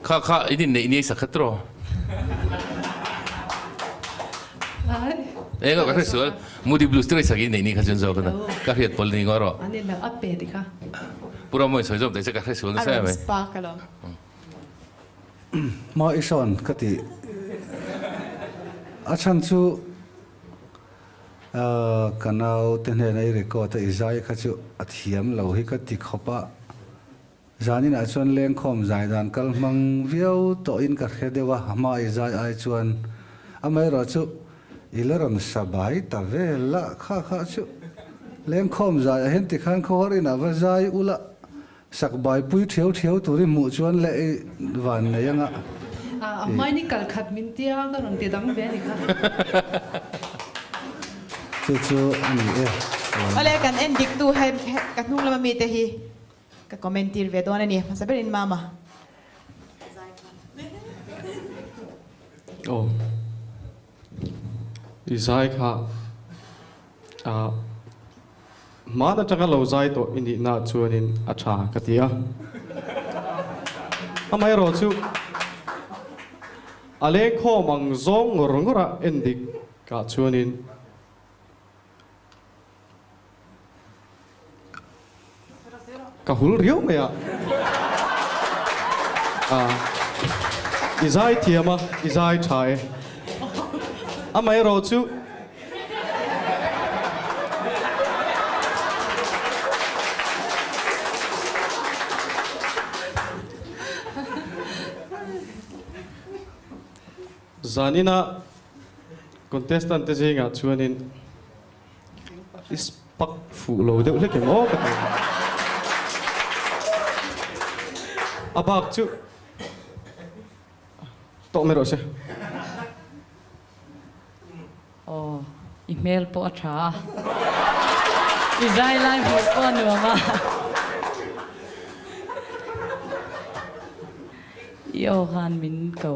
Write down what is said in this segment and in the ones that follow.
ข้าini sakatro ega ka resual mudi blue stress agi nei ni kha jon zo kana ka hiat pol ni ngoro ani la ape di ka pura moi soi jom te ka resual na sa mai sparkalo ma ison kati achan chu kanau tene nei record ta izai kha chu athiam lo hi ka ti khopa zanin a chuan leng khom zai dan kal mang viau to in ka khedewa ma izai ai chuan amai ro chu ilaron sabai ta vela kha chu leng khom zai hen ti khan khorin ava zai ula sakbai pui thiau turi mu chuan le van ne yanga mai ni kal khat min tia na ron te dang ve ni ka chu ani ole kan endik tu hai kan nung lama mi te hi ka commentir ve don ani masaberin mama oh izai kha ma da chaka lo zai to indi na chuanin acha katia amai ro chu ale kho mang zong rongora endik ka chuanin ka hul riu maya izai thiama izai chai amai ro chu zanina contestant te zinga chuanin ispak fu lo deuh hlek mo ka abak chu to mero se oh email po acha izai lai ho po nu ma Johan min ko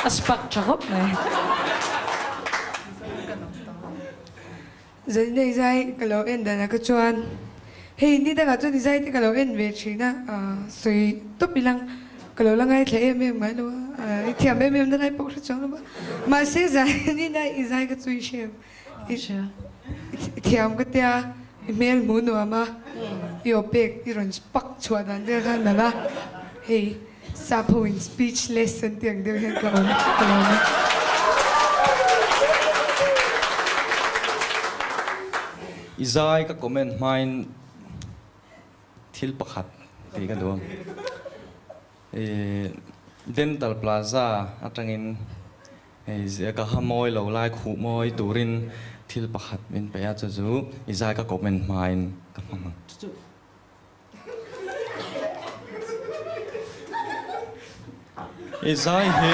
aspak chakop ne Zonet zai kalau en dan aku cuan hei ni dah kata ni zai kalau en ve china sui tu bilang kalau langai tleh ngai lo tiam em dah ngai pok chong lo masih zai ni dah izai ke cui shem tiam ke tia email munu ama yo pek iron spak chua dan dia kan nala hei sapo in speech lesson tiang dia kan kalau izai ka comment main thil pakhat ti ka dum dental plaza atangin ka hamoi lo lai khu moi turin thil pakhat min pe a chu izai ka comment main ka mang izai he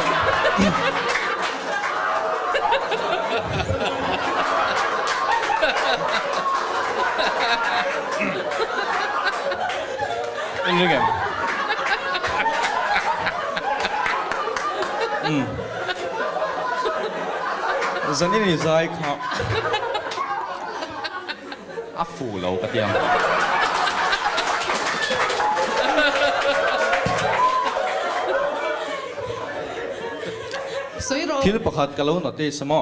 ini kan Zonet ni zai kha afu lo ka tiam soiro thil pakhat ka lo na te samo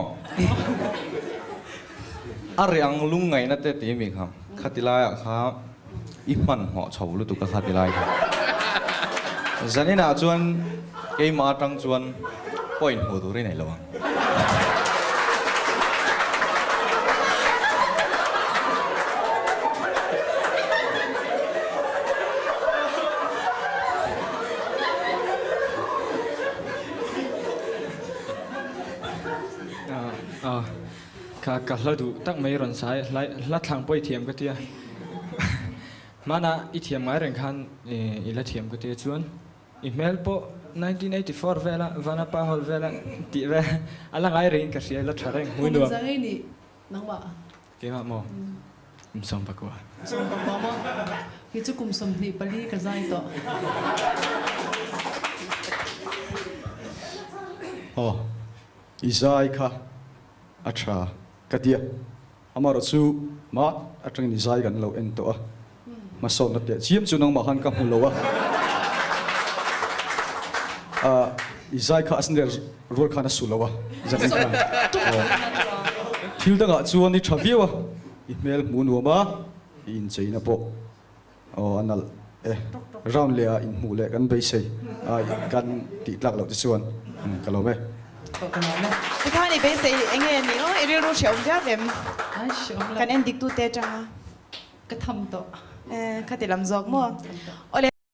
ariang lungai na te ti mi kham khatila kha iman ho chho lu tu ka khatilai Zonet na chuan ke ma tang chuan point ho du ri nai lo ka hla du tak mai ron sai la thang poi thiam ka tia mana I thiam ngai ren khan I la thiam ka tia chuan email po 1984 vela vana pa hol vela ti ve ala ngai ren ka sia la thareng hui nu zai ni nang wa ke ma mo som pa ko som pa ma hi chu kum som ni pali ka zai to oh izai kha acha katia amaro chu ma atang ni zai gan lo en to a ma so na te chiam chu nang ma han ka hu lo a อีใจข้าสันเดอร์รัวข้าน่ะสุลวะจะเป็นข้าทิลตั้งอ่ะชวนนี่ทราวิวอีเมลมูนัวมาอินใจนะพออันนั้นราวน์เลียอินหูเล่กันไปใช่กันติดหลักเราจะชวนกันเราไหมที่ข้านี่เป็นสิ่งเองนี่เออเรื่องรู้เชี่ยวจ้าเต็ม ไอ้ชม กันเอ็นดิกตูเตจัง ก็ทำต่อ ข้าติดลำจอกมั่ว